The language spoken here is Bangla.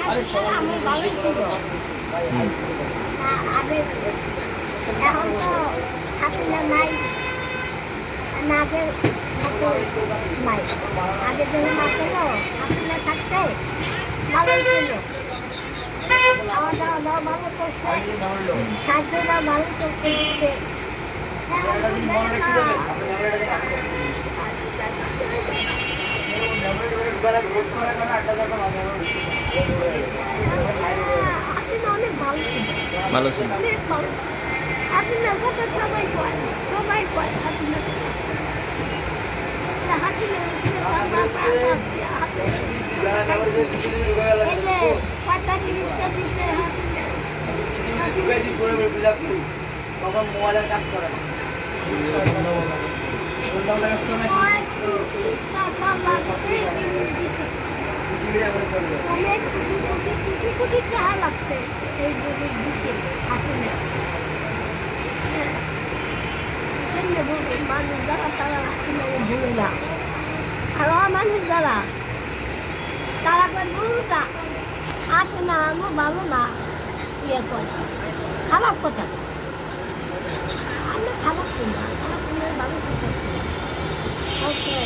আমার ভালোই ছিল। আগে এখন তো হাসিনা নাই, আগের মতো নাই। আগে যখন আসছিল হাসিনা থাকতে ভালোই ছিল, খাওয়া দাওয়া দাওয়া ভালো করছে, সাহায্যটা ভালো করছে দিচ্ছে। এখন তো দেয় না। হাসিনা অনেক ভালো ছিল, ভালো ছিল। অনেক ভালো। হাসিনার কথা সবাই কয়, সবাই কয় হাসিনার কথা। হাসিনা এই যে 45টা দিচ্ছে হাসিনা। তখন মোবাইলের কাজ করে না। অনেক কোটি কোটি টাকা লাগছে এই দিকে হাসিনা। মানুষ যারা তারা হাসিনাকে ভুলে না, আর মানুষ যারা তারা কয় ভুলটা আছে না, আমার ভালো না, ইয়ে করে খারাপ কথা। আমি খারাপ কিনা, খারাপ কিনা ভালো কথা। ওকে।